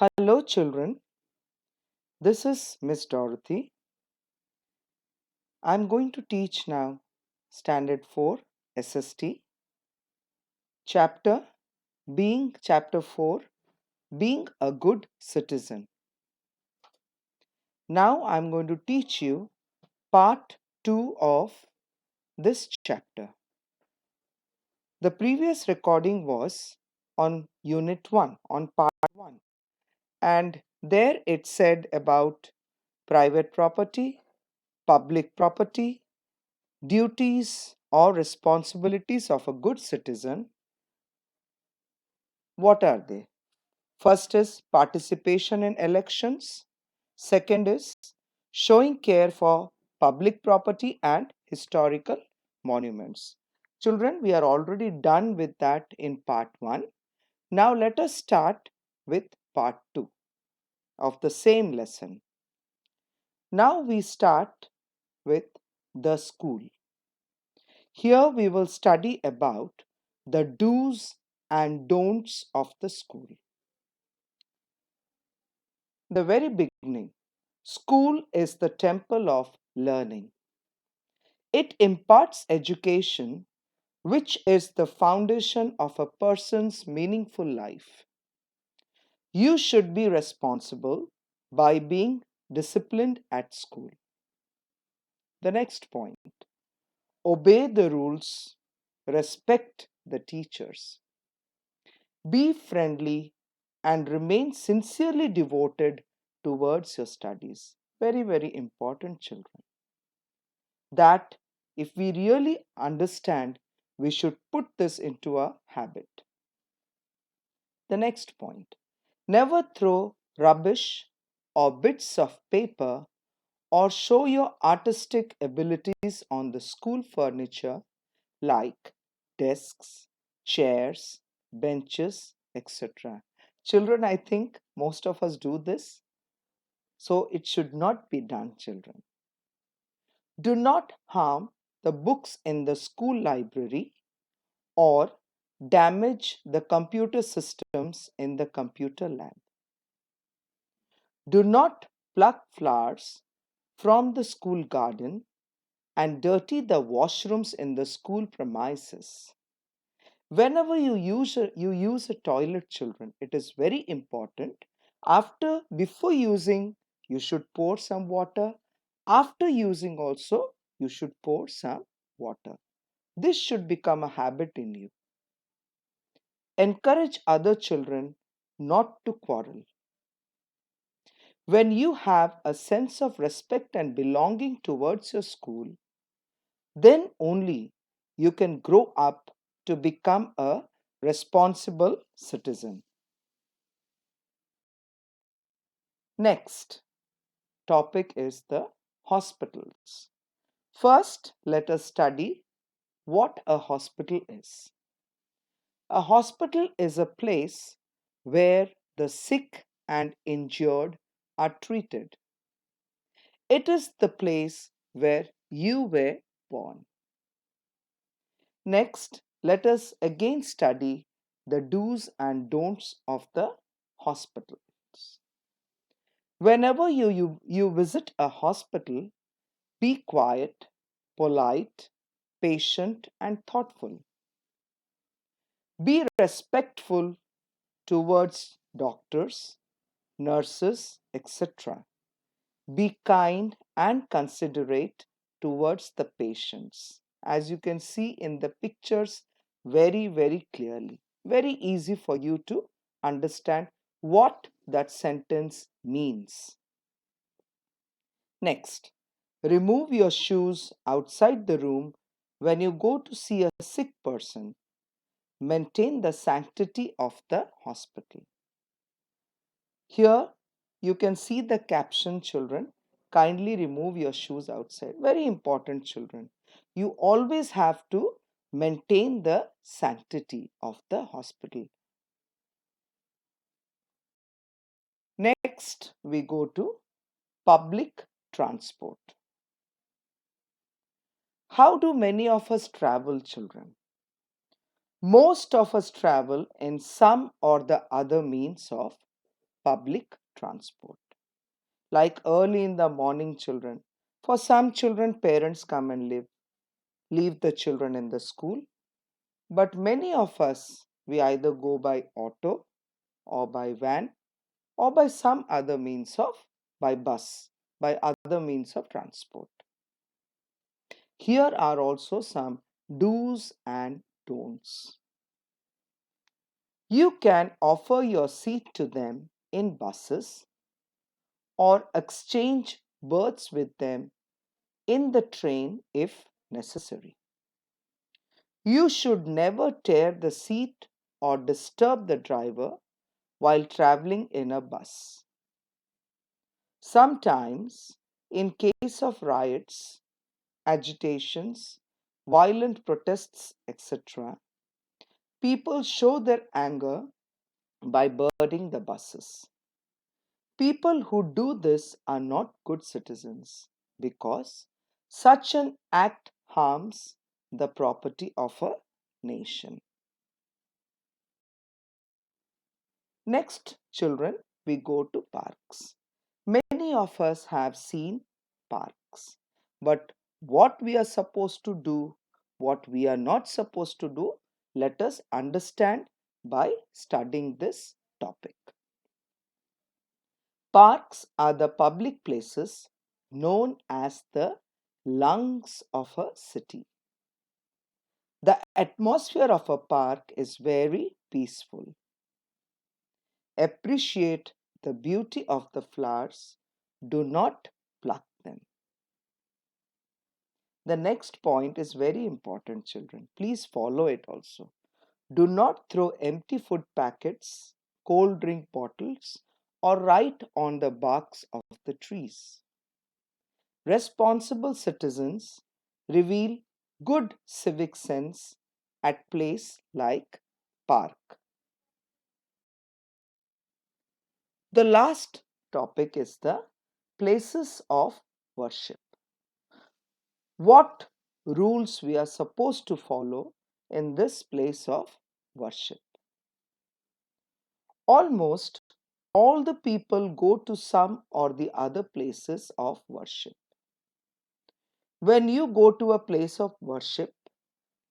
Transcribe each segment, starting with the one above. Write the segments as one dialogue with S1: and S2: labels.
S1: Hello, children. This is Miss Dorothy. I'm going to teach now Standard 4 S.s.t. chapter Chapter 4 Being a Good Citizen. Now I'm going to teach you part 2 of this chapter. The previous recording was on Unit 1, on part 1, and there it said about private property, public property, duties or responsibilities of a good citizen. What are they? First is participation in elections. Second is showing care for public property and historical monuments. Children, we are already done with that in part 1. Now let us start with part 2 of the same lesson. Now we start with the school. Here we will study about the do's and don'ts of the school. The very beginning, school is the temple of learning. It imparts education, which is the foundation of a person's meaningful life. You should be responsible by being disciplined at school. The next point, obey the rules, respect the teachers. Be friendly and remain sincerely devoted towards your studies. Very, very important, children. That if we really understand, we should put this into a habit. The next point, never throw rubbish or bits of paper or show your artistic abilities on the school furniture like desks, chairs, benches, etc. Children, I think most of us do this, so it should not be done, children. Do not harm the books in the school library or damage the computer systems in the computer lab. Do not pluck flowers from the school garden and dirty the washrooms in the school premises. Whenever you use a toilet, children, it is very important. Before using, you should pour some water. After using also, you should pour some water. This should become a habit in you. Encourage other children not to quarrel. When you have a sense of respect and belonging towards your school, then only you can grow up to become a responsible citizen. Next topic is the hospitals. First, let us study what a hospital is. A hospital is a place where the sick and injured are treated. It is the place where you were born. Next, let us again study the do's and don'ts of the hospitals. Whenever you visit a hospital, be quiet, polite, patient, and thoughtful. Be respectful towards doctors, nurses, etc. Be kind and considerate towards the patients. As you can see in the pictures very, very clearly. Very easy for you to understand what that sentence means. Next, remove your shoes outside the room when you go to see a sick person. Maintain the sanctity of the hospital. Here you can see the caption, children. Kindly remove your shoes outside. Very important, children. You always have to maintain the sanctity of the hospital. Next, we go to public transport. How do many of us travel, children? Most of us travel in some or the other means of public transport. Like early in the morning, children. For some children, parents come and leave the children in the school. But many of us, we either go by auto or by van or by some other means of, by bus, by other means of transport. Here are also some do's and don'ts. You can offer your seat to them in buses or exchange berths with them in the train if necessary. You should never tear the seat or disturb the driver while traveling in a bus. Sometimes, in case of riots, agitations, violent protests, etc., people show their anger by burning the buses. People who do this are not good citizens because such an act harms the property of a nation. Next, children, we go to parks. Many of us have seen parks, but what we are supposed to do, what we are not supposed to do, let us understand by studying this topic. Parks are the public places known as the lungs of a city. The atmosphere of a park is very peaceful. Appreciate the beauty of the flowers. Do not pluck them. The next point is very important, children. Please follow it also. Do not throw empty food packets, cold drink bottles, or right on the barks of the trees. Responsible citizens reveal good civic sense at place like park. The last topic is the places of worship. What rules we are supposed to follow in this place of worship? Almost all the people go to some or the other places of worship. When you go to a place of worship,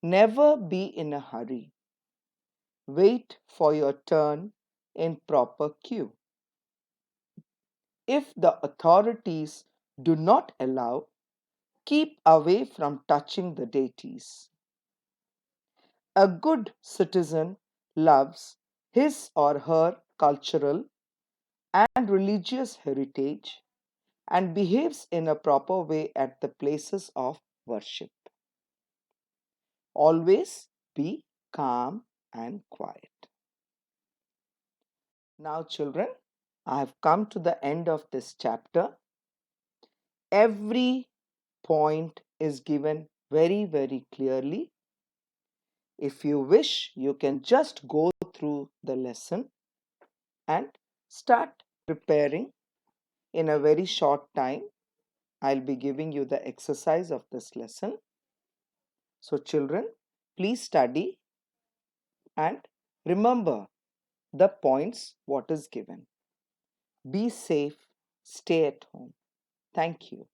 S1: never be in a hurry. Wait for your turn in proper queue. If the authorities do not allow, keep away from touching the deities. A good citizen loves his or her cultural and religious heritage and behaves in a proper way at the places of worship. Always be calm and quiet. Now, children, I have come to the end of this chapter. Every point is given very, very clearly. If you wish, you can just go through the lesson and start preparing in a very short time. I'll be giving you the exercise of this lesson. So, children, please study and remember the points what is given. Be safe, stay at home. Thank you.